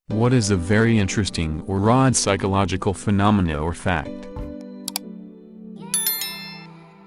What is a very interesting or odd psychological phenomena or fact?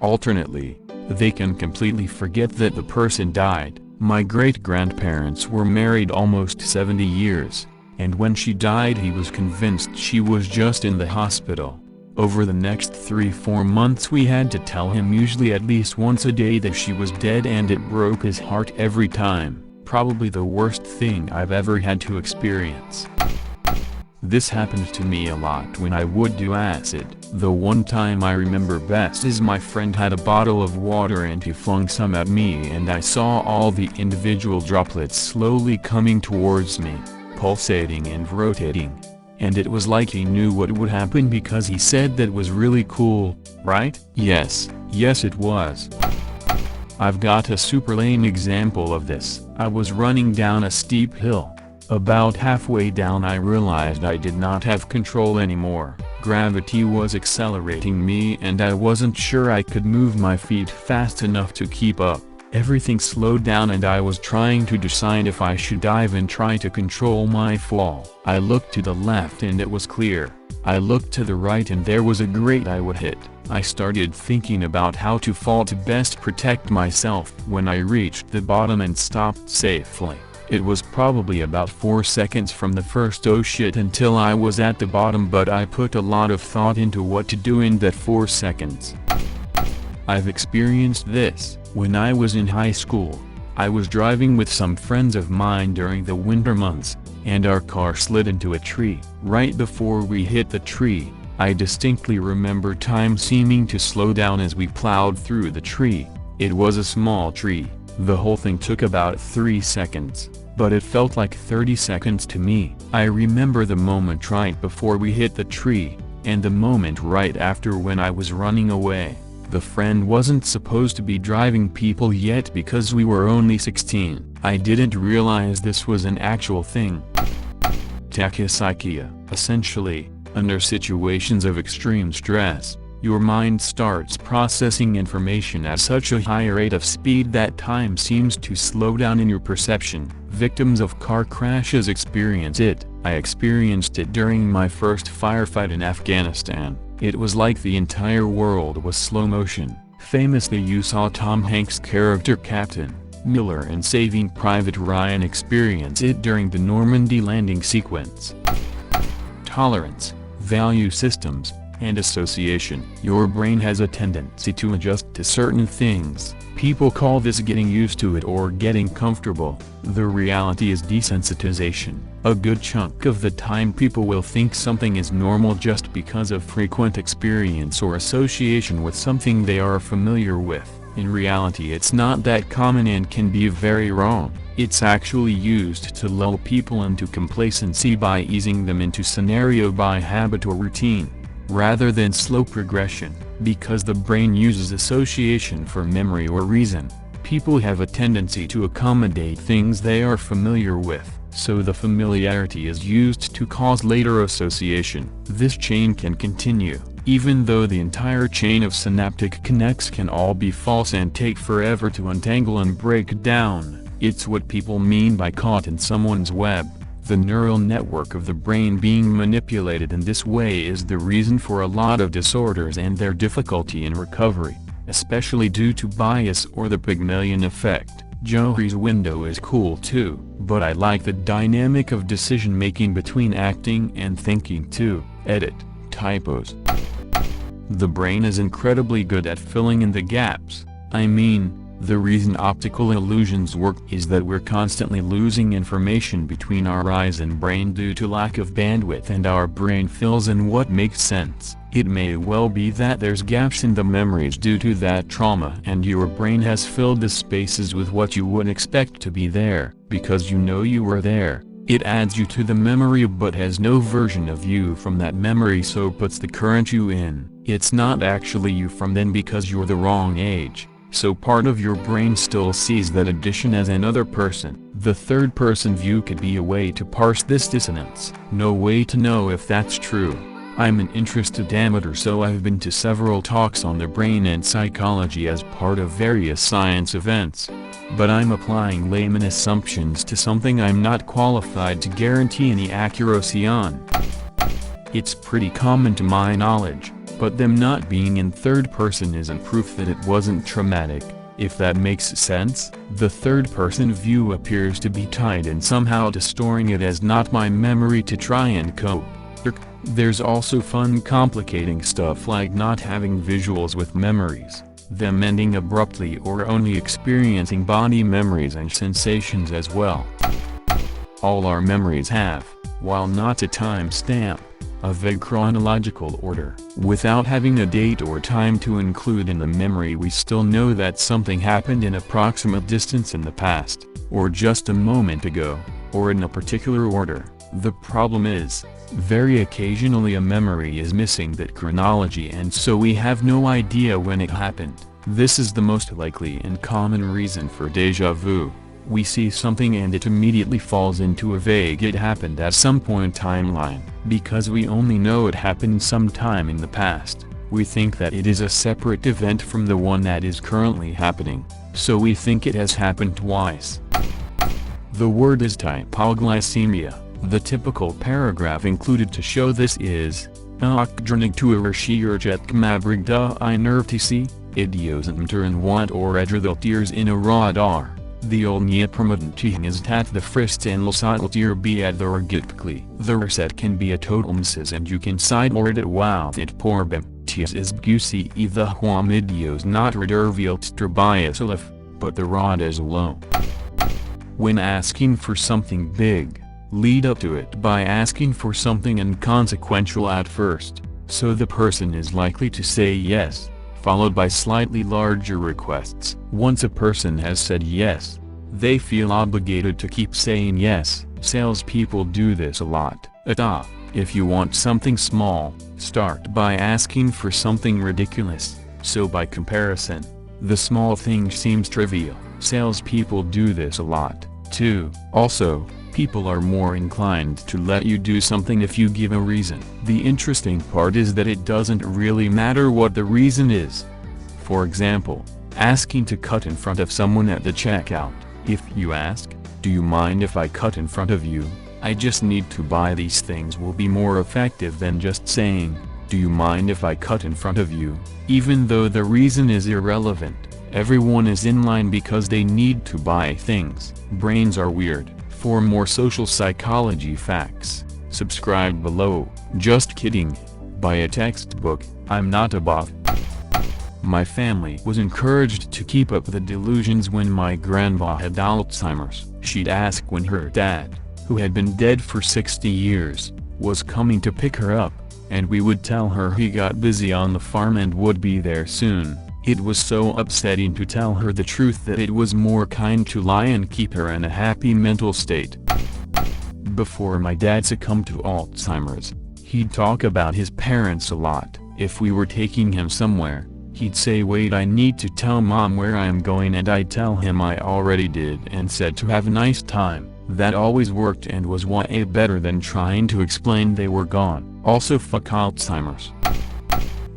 Alternately, they can completely forget that the person died. My great-grandparents were married almost 70 years, and when she died he was convinced she was just in the hospital. Over the next 3-4 months we had to tell him usually at least once a day that she was dead, and it broke his heart every time. Probably the worst thing I've ever had to experience. This happened to me a lot when I would do acid. The one time I remember best is my friend had a bottle of water and he flung some at me, and I saw all the individual droplets slowly coming towards me, pulsating and rotating. And it was like he knew what would happen because he said that was really cool, right? Yes it was. I've got a super lame example of this. I was running down a steep hill. About halfway down I realized I did not have control anymore. Gravity was accelerating me and I wasn't sure I could move my feet fast enough to keep up. Everything slowed down and I was trying to decide if I should dive and try to control my fall. I looked to the left and it was clear. I looked to the right and there was a grate I would hit. I started thinking about how to fall to best protect myself when I reached the bottom and stopped safely. It was probably about 4 seconds from the first oh shit until I was at the bottom, but I put a lot of thought into what to do in that 4 seconds. I've experienced this when I was in high school. I was driving with some friends of mine during the winter months, and our car slid into a tree. Right before we hit the tree, I distinctly remember time seeming to slow down as we plowed through the tree. It was a small tree. The whole thing took about 3 seconds, but it felt like 30 seconds to me. I remember the moment right before we hit the tree, and the moment right after when I was running away. The friend wasn't supposed to be driving people yet because we were only 16. I didn't realize this was an actual thing. Tachypsychia. Essentially, under situations of extreme stress, your mind starts processing information at such a high rate of speed that time seems to slow down in your perception. Victims of car crashes experience it. I experienced it during my first firefight in Afghanistan. It was like the entire world was slow motion. Famously, you saw Tom Hanks' character Captain Miller and Saving Private Ryan experience it during the Normandy landing sequence. Tolerance, value systems, and association. Your brain has a tendency to adjust to certain things. People call this getting used to it or getting comfortable. The reality is desensitization. A good chunk of the time people will think something is normal just because of frequent experience or association with something they are familiar with. In reality, it's not that common and can be very wrong. It's actually used to lull people into complacency by easing them into scenario by habit or routine, rather than slow progression. Because the brain uses association for memory or reason, people have a tendency to accommodate things they are familiar with, so the familiarity is used to cause later association. This chain can continue, even though the entire chain of synaptic connects can all be false and take forever to untangle and break down. It's what people mean by caught in someone's web. The neural network of the brain being manipulated in this way is the reason for a lot of disorders and their difficulty in recovery, especially due to bias or the Pygmalion effect. Johari's window is cool too, but I like the dynamic of decision-making between acting and thinking too. Edit. Typos. The brain is incredibly good at filling in the gaps. I mean, the reason optical illusions work is that we're constantly losing information between our eyes and brain due to lack of bandwidth, and our brain fills in what makes sense. It may well be that there's gaps in the memories due to that trauma, and your brain has filled the spaces with what you would expect to be there, because you know you were there. It adds you to the memory but has no version of you from that memory, so puts the current you in. It's not actually you from then because you're the wrong age. So part of your brain still sees that addition as another person. The third-person view could be a way to parse this dissonance. No way to know if that's true. I'm an interested amateur, so I've been to several talks on the brain and psychology as part of various science events. But I'm applying layman assumptions to something I'm not qualified to guarantee any accuracy on. It's pretty common to my knowledge, but them not being in third person isn't proof that it wasn't traumatic, if that makes sense. The third person view appears to be tied and somehow distorting it as not my memory to try and cope. There's also fun complicating stuff like not having visuals with memories, them ending abruptly, or only experiencing body memories and sensations as well. All our memories have, while not a time stamp, a vague chronological order. Without having a date or time to include in the memory, we still know that something happened in approximate distance in the past, or just a moment ago, or in a particular order. The problem is, very occasionally a memory is missing that chronology, and so we have no idea when it happened. This is the most likely and common reason for déjà vu. We see something and it immediately falls into a vague "it happened at some point" timeline. Because we only know it happened sometime in the past, we think that it is a separate event from the one that is currently happening, so we think it has happened twice. The word is typoglycemia. The typical paragraph included to show this is, Akdrnigtuershierjetkmabrigda inervtc, idiosentmter wat oredrthiltiers in a radar. The olnia permanentihing is tat the frist and losateltier be at the orgitpkli. The reset can be a totalmsis and you can side or it wouth it porbem. Tis is bgusi e the huam idios not redervielt strabiasalif, but the rod is low. When asking for something big, lead up to it by asking for something inconsequential at first, so the person is likely to say yes, followed by slightly larger requests. Once a person has said yes, they feel obligated to keep saying yes. Salespeople do this a lot. If you want something small, start by asking for something ridiculous, so by comparison, the small thing seems trivial. Salespeople do this a lot, too. Also, people are more inclined to let you do something if you give a reason. The interesting part is that it doesn't really matter what the reason is. For example, asking to cut in front of someone at the checkout. If you ask, "Do you mind if I cut in front of you? I just need to buy these things," will be more effective than just saying, "Do you mind if I cut in front of you?" Even though the reason is irrelevant, everyone is in line because they need to buy things. Brains are weird. For more social psychology facts, subscribe below. Just kidding. Buy a textbook. I'm not a bot. My family was encouraged to keep up the delusions when my grandma had Alzheimer's. She'd ask when her dad, who had been dead for 60 years, was coming to pick her up, and we would tell her he got busy on the farm and would be there soon. It was so upsetting to tell her the truth that it was more kind to lie and keep her in a happy mental state. Before my dad succumbed to Alzheimer's, he'd talk about his parents a lot. If we were taking him somewhere, he'd say, "Wait, I need to tell Mom where I am going," and I'd tell him I already did and said to have a nice time. That always worked and was way better than trying to explain they were gone. Also, fuck Alzheimer's.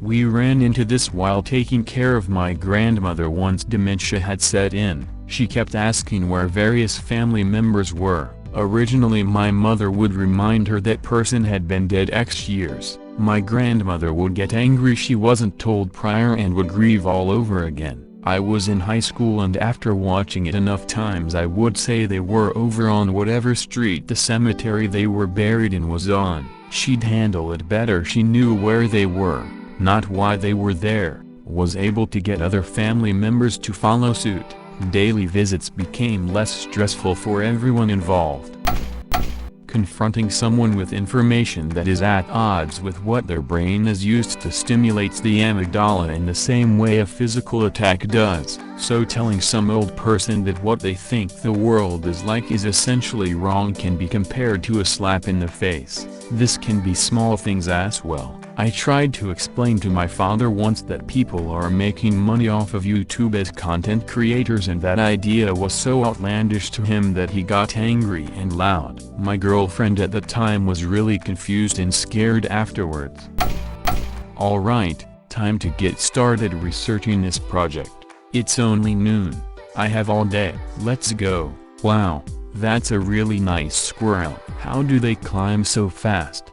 We ran into this while taking care of my grandmother once dementia had set in. She kept asking where various family members were. Originally my mother would remind her that person had been dead X years. My grandmother would get angry she wasn't told prior and would grieve all over again. I was in high school and after watching it enough times I would say they were over on whatever street the cemetery they were buried in was on. She'd handle it better. She knew where they were, not why they were there, was able to get other family members to follow suit. Daily visits became less stressful for everyone involved. Confronting someone with information that is at odds with what their brain is used to stimulates the amygdala in the same way a physical attack does. So telling some old person that what they think the world is like is essentially wrong can be compared to a slap in the face. This can be small things as well. I tried to explain to my father once that people are making money off of YouTube as content creators, and that idea was so outlandish to him that he got angry and loud. My girlfriend at the time was really confused and scared afterwards. Alright, time to get started researching this project. It's only noon. I have all day. Let's go. Wow, that's a really nice squirrel. How do they climb so fast?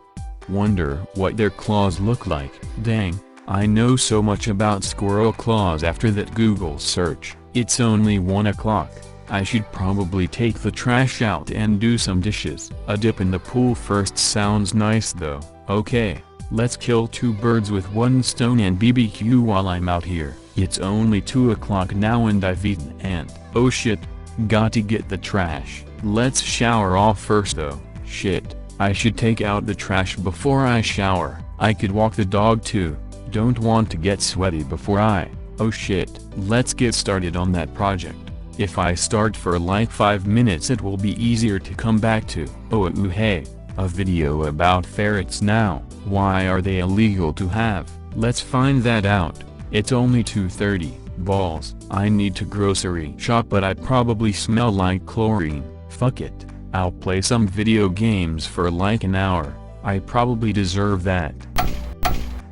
Wonder what their claws look like. Dang, I know so much about squirrel claws after that Google search. It's only 1 o'clock. I should probably take the trash out and do some dishes. A dip in the pool first sounds nice though. Okay, let's kill 2 birds with 1 stone and BBQ while I'm out here. It's only 2 o'clock now and I've eaten and, oh shit, got to get the trash. Let's shower off first though. Shit. I should take out the trash before I shower. I could walk the dog too. Don't want to get sweaty before oh shit. Let's get started on that project. If I start for like 5 minutes it will be easier to come back to. Oh hey, a video about ferrets now. Why are they illegal to have? Let's find that out. It's only 2:30. Balls. I need to grocery shop but I probably smell like chlorine. Fuck it. I'll play some video games for like an hour. I probably deserve that.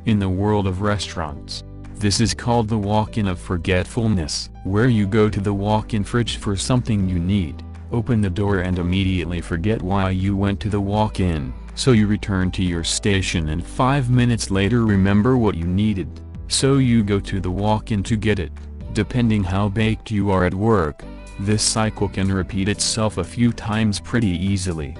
In the world of restaurants, this is called the walk-in of forgetfulness, where you go to the walk-in fridge for something you need, open the door and immediately forget why you went to the walk-in, so you return to your station and 5 minutes later remember what you needed, so you go to the walk-in to get it. Depending how baked you are at work, this cycle can repeat itself a few times pretty easily.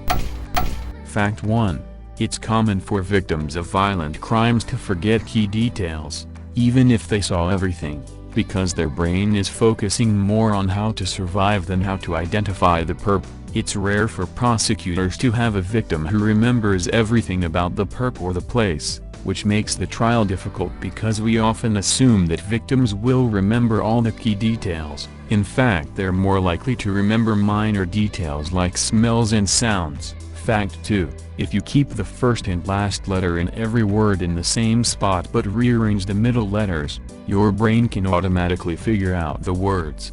Fact 1. It's common for victims of violent crimes to forget key details, even if they saw everything, because their brain is focusing more on how to survive than how to identify the perp. It's rare for prosecutors to have a victim who remembers everything about the perp or the place, which makes the trial difficult because we often assume that victims will remember all the key details. In fact, they're more likely to remember minor details like smells and sounds. Fact 2. If you keep the first and last letter in every word in the same spot but rearrange the middle letters, your brain can automatically figure out the words.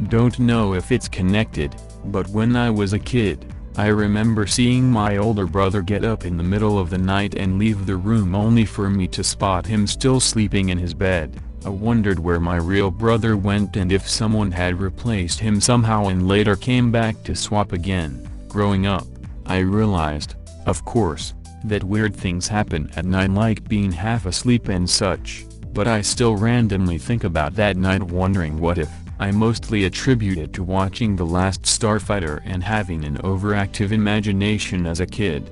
Don't know if it's connected, but when I was a kid, I remember seeing my older brother get up in the middle of the night and leave the room only for me to spot him still sleeping in his bed. I wondered where my real brother went and if someone had replaced him somehow and later came back to swap again. Growing up, I realized, of course, that weird things happen at night like being half asleep and such, but I still randomly think about that night wondering what if. I mostly attribute it to watching The Last Starfighter and having an overactive imagination as a kid.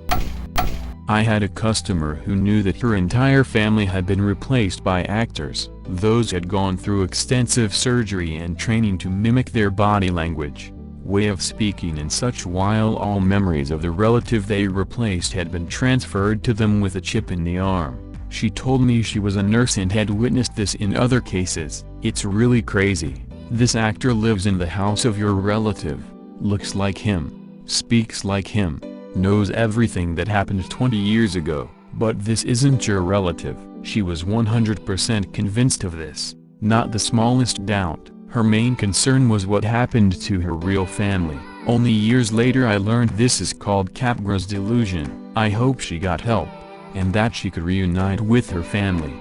I had a customer who knew that her entire family had been replaced by actors. Those had gone through extensive surgery and training to mimic their body language, way of speaking and such, while all memories of the relative they replaced had been transferred to them with a chip in the arm. She told me she was a nurse and had witnessed this in other cases. It's really crazy. This actor lives in the house of your relative, looks like him, speaks like him, knows everything that happened 20 years ago, but this isn't your relative. She was 100% convinced of this, not the smallest doubt. Her main concern was what happened to her real family. Only years later I learned this is called Capgras delusion. I hope she got help, and that she could reunite with her family.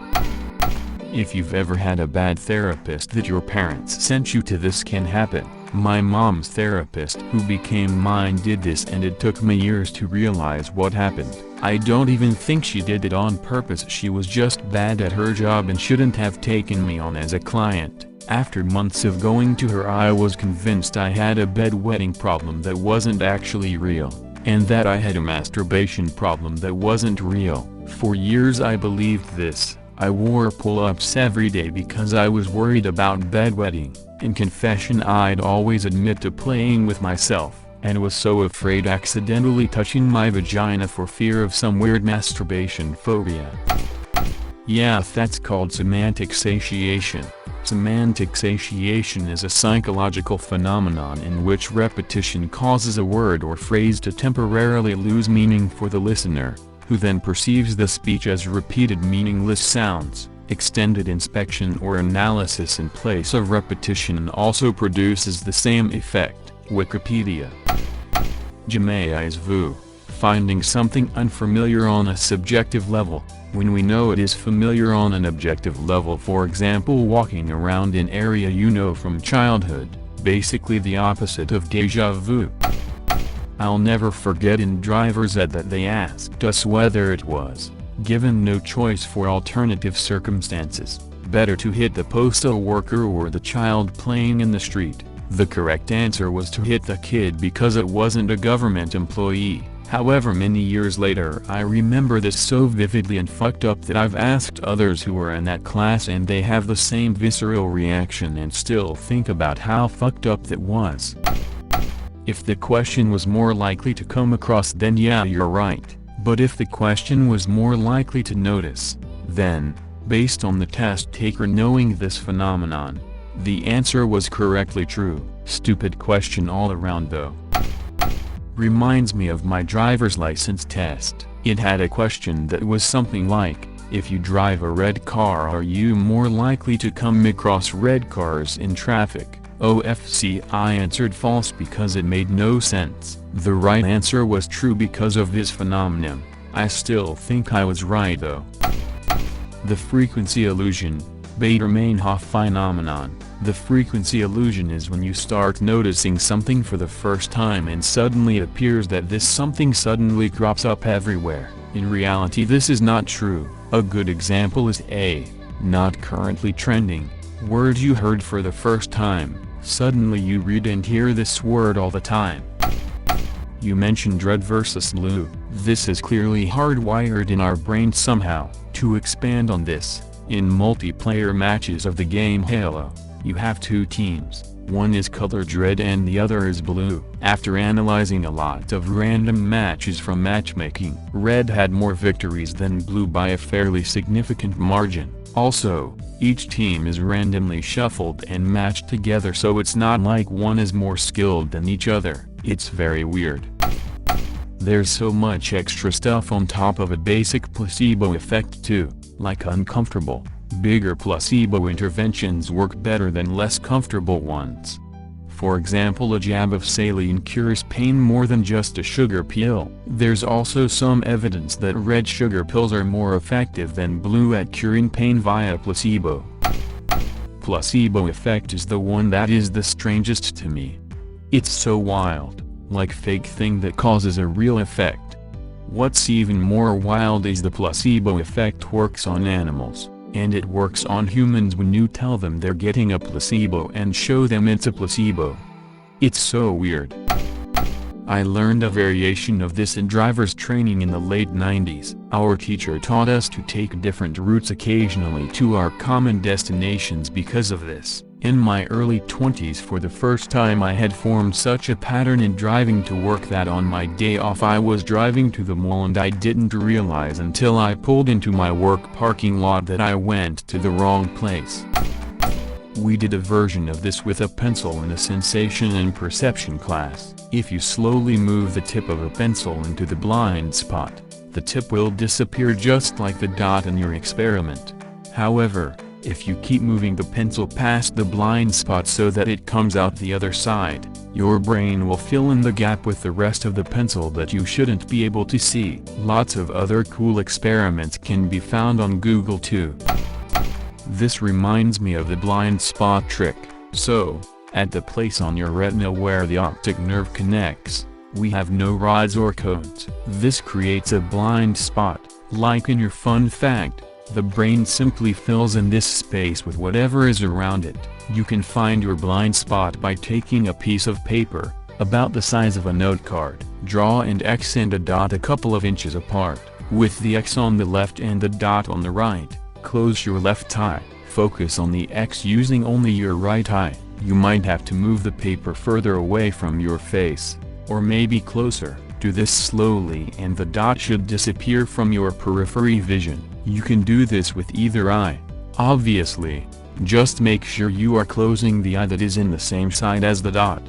If you've ever had a bad therapist that your parents sent you to, this can happen. My mom's therapist who became mine did this and it took me years to realize what happened. I don't even think she did it on purpose. She was just bad at her job and shouldn't have taken me on as a client. After months of going to her, I was convinced I had a bedwetting problem that wasn't actually real, and that I had a masturbation problem that wasn't real. For years I believed this. I wore pull-ups every day because I was worried about bedwetting. In confession, I'd always admit to playing with myself, and was so afraid accidentally touching my vagina for fear of some weird masturbation phobia. Yeah, that's called semantic satiation. Semantic satiation is a psychological phenomenon in which repetition causes a word or phrase to temporarily lose meaning for the listener. who then perceives the speech as repeated meaningless sounds, extended inspection or analysis in place of repetition, and also produces the same effect. Wikipedia. Jamais vu. Finding something unfamiliar on a subjective level, when we know it is familiar on an objective level. For example, walking around an area you know from childhood, basically the opposite of déjà vu. I'll never forget in driver's ed that they asked us whether it was, given no choice for alternative circumstances, better to hit the postal worker or the child playing in the street. The correct answer was to hit the kid because it wasn't a government employee. However, many years later I remember this so vividly and fucked up that I've asked others who were in that class and they have the same visceral reaction and still think about how fucked up that was. If the question was more likely to come across, then yeah, you're right, but if the question was more likely to notice, then, based on the test taker knowing this phenomenon, the answer was correctly true. Stupid question all around though. Reminds me of my driver's license test. It had a question that was something like, if you drive a red car, are you more likely to come across red cars in traffic? OFC. I answered false because it made no sense. The right answer was true because of this phenomenon. I still think I was right though. The frequency illusion. Bader-Meinhof phenomenon. The frequency illusion is when you start noticing something for the first time and suddenly it appears that this something suddenly crops up everywhere. In reality this is not true. A good example is a, not currently trending, word you heard for the first time. Suddenly you read and hear this word all the time. You mentioned red versus blue. This is clearly hardwired in our brain somehow. To expand on this, in multiplayer matches of the game Halo, you have two teams, one is colored red and the other is blue. After analyzing a lot of random matches from matchmaking, red had more victories than blue by a fairly significant margin. Also, each team is randomly shuffled and matched together, so it's not like one is more skilled than each other. It's very weird. There's so much extra stuff on top of a basic placebo effect too, like uncomfortable, bigger placebo interventions work better than less comfortable ones. For example, a jab of saline cures pain more than just a sugar pill. There's also some evidence that red sugar pills are more effective than blue at curing pain via placebo. Placebo effect is the one that is the strangest to me. It's so wild, like fake thing that causes a real effect. What's even more wild is the placebo effect works on animals, and it works on humans when you tell them they're getting a placebo and show them it's a placebo. It's so weird. I learned a variation of this in driver's training in the late 90s. Our teacher taught us to take different routes occasionally to our common destinations because of this. In my early 20s, for the first time I had formed such a pattern in driving to work that on my day off I was driving to the mall and I didn't realize until I pulled into my work parking lot that I went to the wrong place. We did a version of this with a pencil in a sensation and perception class. If you slowly move the tip of a pencil into the blind spot, the tip will disappear just like the dot in your experiment. However, if you keep moving the pencil past the blind spot so that it comes out the other side, your brain will fill in the gap with the rest of the pencil that you shouldn't be able to see. Lots of other cool experiments can be found on Google too. This reminds me of the blind spot trick. So, at the place on your retina where the optic nerve connects, we have no rods or cones. This creates a blind spot. Like in your fun fact, the brain simply fills in this space with whatever is around it. You can find your blind spot by taking a piece of paper, about the size of a note card, draw an X and a dot a couple of inches apart, with the X on the left and the dot on the right. Close your left eye, focus on the X using only your right eye. You might have to move the paper further away from your face, or maybe closer. Do this slowly and the dot should disappear from your periphery vision. You can do this with either eye. Obviously, just make sure you are closing the eye that is in the same side as the dot.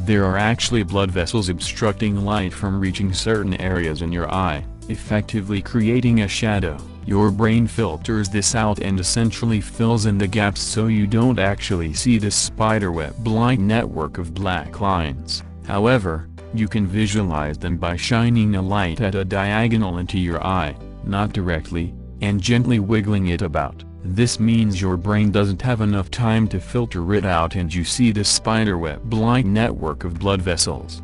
There are actually blood vessels obstructing light from reaching certain areas in your eye. effectively creating a shadow. Your brain filters this out and essentially fills in the gaps so you don't actually see this spiderweb-like network of black lines. However, you can visualize them by shining a light at a diagonal into your eye, not directly, and gently wiggling it about. This means your brain doesn't have enough time to filter it out and you see the spiderweb-like network of blood vessels.